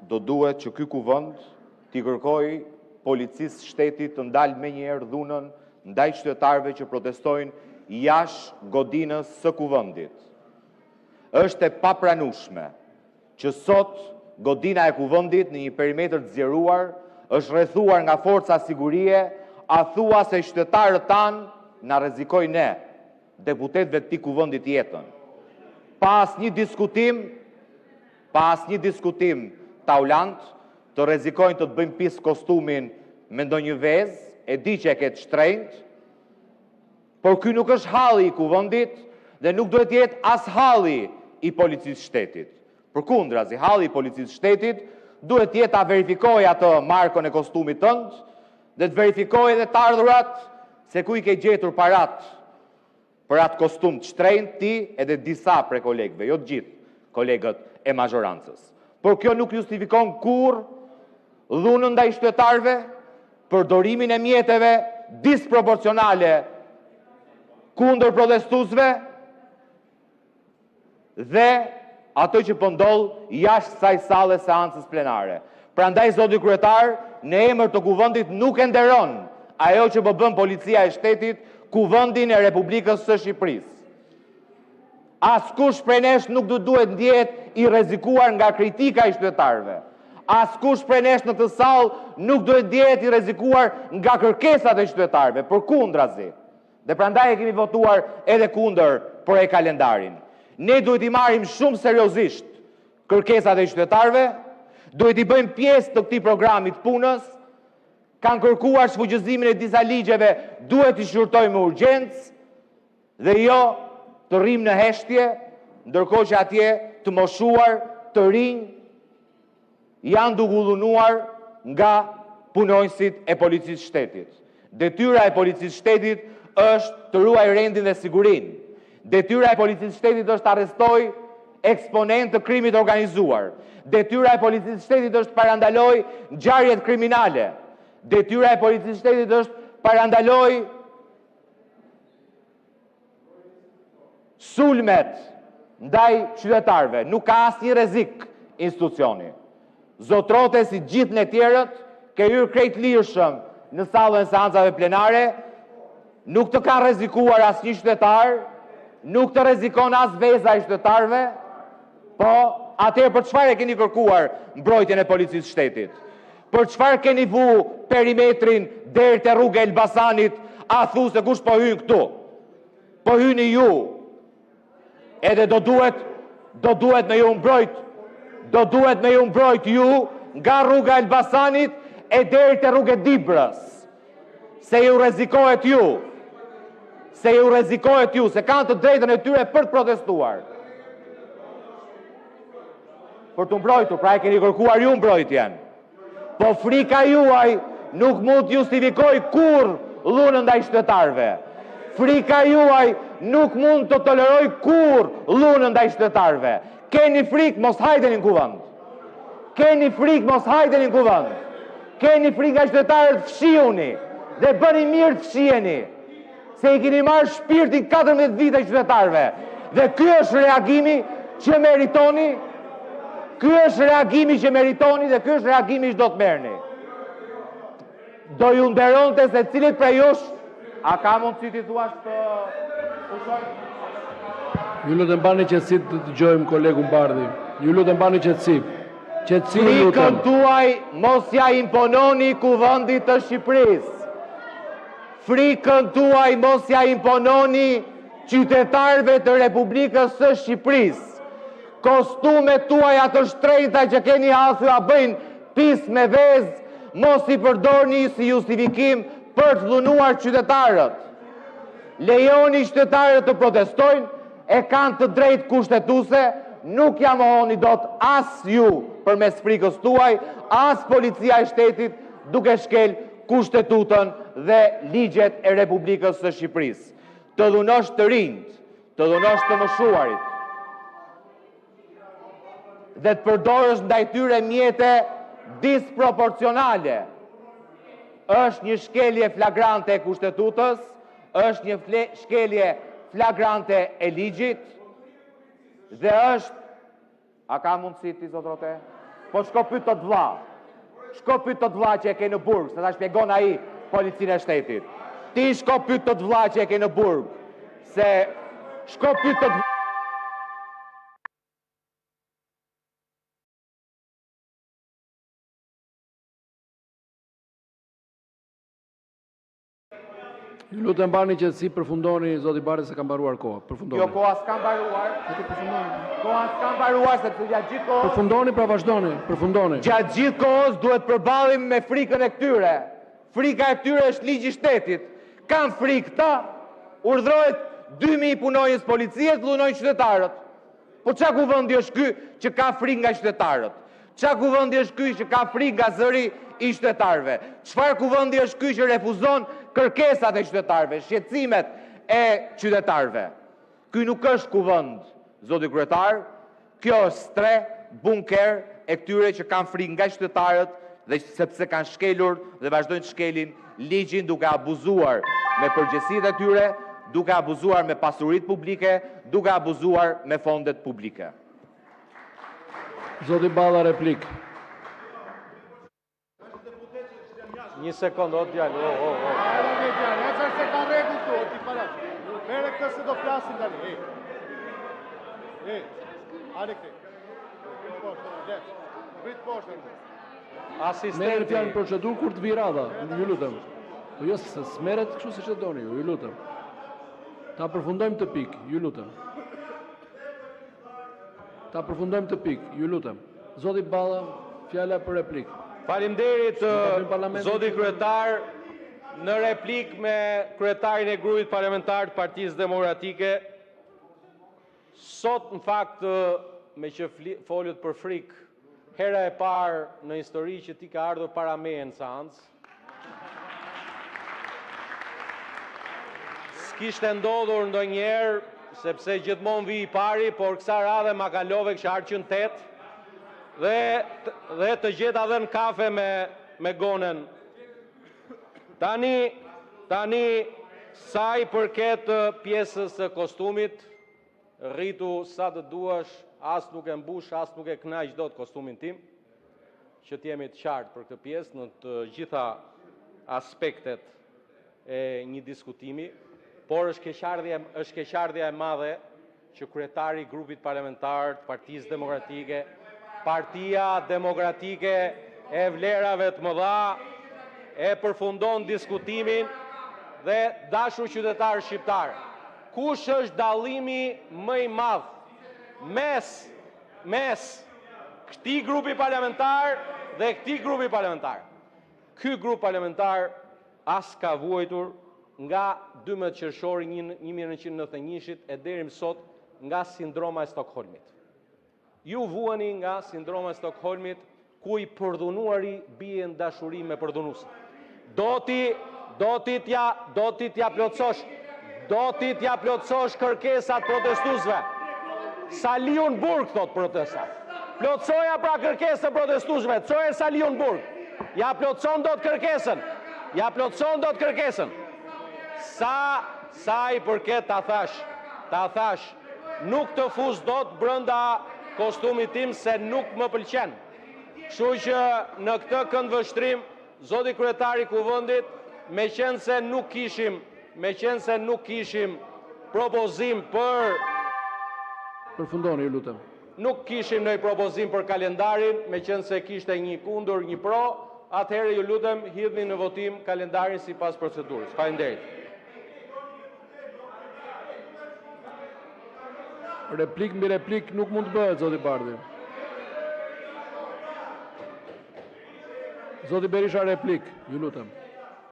Do duhet që ky kuvend t'i kërkoj policisë shtetit të ndalë menjëherë dhunën ndaj qytetarëve që protestojnë jashtë godinës së kuvendit. Është e papranueshme që sot godina e kuvendit në një perimetër të zgjeruar është rrethuar nga forca sigurie, thuajse qytetarët tanë na rrezikojnë ne, deputetëve të këtij kuvendit jetën. Pa asnjë diskutim taulant, të rrezikojnë të bëjmë pis kostumin me ndonjë vezë, e di që e ketë shtrenjtë, por ky nuk është halli i kuvendit dhe nuk duhet jetë as halli i policisë shtetit. Përkundrazi, halli i policisë shtetit duhet jetë ta verifikojë atë markën e kostumit tënd dhe të verifikojë edhe të ardhurat se ku i ke gjetur parat për atë kostum të shtrenjtë ti edhe disa prej kolegëve, jo të gjithë kolegët e mazhorancës. Por kjo nuk justifikon kurrë dhunën ndaj qytetarëve, përdorimin e mjeteve disproporcionale kundër protestuesve dhe ato që po ndodh jashtë kësaj salle seancës plenare. Prandaj zoti kryetar, në emër të kuvendit nuk e nderon ajo që po bën policia e shtetit kuvendin e Republikës së Shqipërisë. Askush prej nesh nuk duhet ndjehet i rrezikuar nga kritika e qytetarëve. Askush prej nesh në këtë sallë nuk duhet ndjehet i rrezikuar nga kërkesat e qytetarëve, përkundrazi. Dhe prandaj e kemi votuar edhe kundër për kalendarin. Ne duhet i marrim shumë seriozisht kërkesat e qytetarëve, duhet i bëjmë pjesë të këtij programi të punës, kanë kërkuar shfuqizimin e disa ligjeve, duhet i shqyrtojmë me urgjencë dhe jo të rrim në heshtje, ndërkohë që atje të moshuar, të rinj, janë duke u dhunuar nga punonjësit e policisë shtetit. Detyra e policisë shtetit është të ruajë rendin dhe sigurinë. Detyra e policisë shtetit është të arrestojë eksponent të krimit organizuar. Detyra e policisë shtetit është parandaloj ngjarjet kriminale. Detyra e policisë shtetit është parandaloj sulmet ndaj qytetarëve. Nuk ka asnjë rrezik institucioni. Zotrote si gjithë ne tjerët, ke hyrë krejt lirshëm në sallën e seancave plenare, nuk të ka rrezikuar asnjë qytetar, nuk të rrezikon as veza e qytetarëve, po atëherë për çfarë e keni kërkuar mbrojtjen e policisë shtetit? Për çfarë keni vu perimetrin deri te rruga e Elbasanit, a thu se kush po hyn këtu? Po hyni ju. Edhe do duhet me ju mbrojt. Do duhet me ju mbrojt ju nga rruga e Elbasanit e deri te rruga e Dibrës. Se ju rrezikohet ju. Se kanë të drejtën e tyre për të protestuar. Për të mbrojtur, pra e keni kërkuar ju mbrojtjen. Po frika juaj nuk mund të justifikoj kurrë dhunën ndaj qytetarëve. Frika juaj nuk mund të toleroj kurrë dhunën ndaj qytetarëve. Keni frikë, mos hajdeni në kuvend. Keni frikë, mos hajdeni në kuvend. Keni frikë nga qytetarët, fshihuni dhe bëni mirë të fshiheni. Se i keni marrë shpirtin 14 vite qytetarëve. Dhe ky është reagimi që meritoni. Ky është reagimi që meritoni dhe ky është reagimi që do të merrni. Do ju nderonte se cilit prej jush a ka mundësi t'i thuash të pushoj? Ju lutem bani qetësi të dëgjojmë kolegun Bardhi. Ju lutem bani qetësi. Qetësi ju lutem. Frikën tuaj mos ja impononi kuvendit të Shqipërisë. Frikën tuaj mos ja impononi qytetarëve të Republikës së Shqipërisë. Kostumet tuaja të shtrenjta që keni hasur a bëjnë pis me vezë, mos i përdorni si justifikim për të dhunuar qytetarët. Lejoni qytetarët të protestojnë, e kanë të drejtë kushtetuese, nuk ja mohoni dot as ju përmes frikës tuaj, as policia e shtetit duke shkel kushtetutën dhe ligjet e Republikës së Shqipërisë. Të dhunosh të rinjt, të dhunosh të moshuarit, dhe të përdorësh ndaj tyre mjete disproporcionale. Është një shkelje flagrante e kushtetutës, është një shkelje flagrante e ligjit dhe është... A ka mundësi ti, zotrote? Po shko pyet tot vlla. Shko pyet tot vlla që e ke në burg, se ta shpjegon ai policinë e shtetit. Ti shko pyet tot vlla që e ke në burg, se shko pyet tot Ju lutem bani qetësi, përfundoni zoti Bardhi se ka mbaruar koha. Përfundoni. Jo, koha s'ka mbaruar. Koha s'ka mbaruar sepse gjatë gjithë kohës. Përfundoni pra vazhdoni, përfundoni. Gjatë gjithë kohës duhet përballim me frikën e këtyre. Frika e këtyre është ligji i shtetit. Kanë frikë këta, urdhrohet 2000 punonjës policie të dhunojnë qytetarët. Po çka kuvendi është ky që ka frikë nga qytetarët? Çka kuvendi është ky që ka frikë nga zëri i qytetarëve? Çfarë kuvendi është ky që refuzon kërkesat e qytetarëve, shqetësimet e qytetarëve? Ky nuk është kuvend, zoti kryetar, kjo është stre, bunker e këtyre që kanë frikë nga qytetarët dhe sepse kanë shkelur dhe vazhdojnë të shkelin ligjin duke abuzuar me përgjegjësitë e tyre, duke abuzuar me pasuritë publike, duke abuzuar me fondet publike. Zoti Balla, replik. Një sekond, o djallë, Nëse se ka rregull këtu, o ti falash. Mere këtë se do flasin tani. Ale këti. Vrit poshtë. Merret asistenti. fjalë procedurë kur të vi radha, ju lutem. Po jo se smeret kështu siç e doni ju lutem. Ta përfundojmë të pikë, ju lutem. Ta përfundojmë të pikë, ju lutem. Zoti Balla, fjala për replikë. Faleminderit parlamentin zoti që- kryetar, në replik me kryetarin e grupit parlamentar të Partisë Demokratike. Sot në fakt me që folët për frikë, hera e parë në histori që ti ka ardhur para meje në seancë. S'kishte ndodhur ndonjëherë, sepse gjithmonë vi i pari, por kësa radhe ma kalove kësha arqën 8 dhe të gjeta dhe në kafe me gonen. Tani sa i përket pjesës së kostumit, rritu sa të duash, as nuk e mbush, as nuk e knaq dot kostumin tim, që t'jemi të qartë për këtë pjesë në të gjitha aspektet e një diskutimi, por është keqardhja e madhe që kryetari i grupit parlamentar të Partisë Demokratike, Partia Demokratike e vlerave të mëdha, e përfundon diskutimin dhe dashur qytetarë shqiptarë. Kush është dallimi më i madh mes këtij grupi parlamentar dhe këtij grupi parlamentar? Ky grup parlamentar as ka vuajtur nga 12 qershori 1991 e deri më sot nga sindroma e Stockholmit. Ju vuani nga sindroma e Stockholmit, ku i përdhunuari bie në dashuri me përdhunuesin. Do ti t'ja plotësosh kërkesat protestuesve. Sa liun burg, thot protesta. Plotësoja pra kërkesën e protestuesve, çoje sa liun burg. Ja plotëson dot kërkesën. Sa i përket ta thash, nuk të fuz dot brenda kostumit tim se nuk më pëlqen. Kështu që në këtë këndvështrim, zoti kryetari i kuvendit, me qenë se nuk kishim propozim për Përfundoni, ju lutem. Nuk kishim në propozim për kalendarin, me qenë se kishte një kundër, një pro, atëherë ju lutem hidhni në votim kalendarin sipas procedurës. Faleminderit. Replik mbi replik nuk mund të bëhet, zoti Bardhi. Zoti Berisha, replik, ju lutem.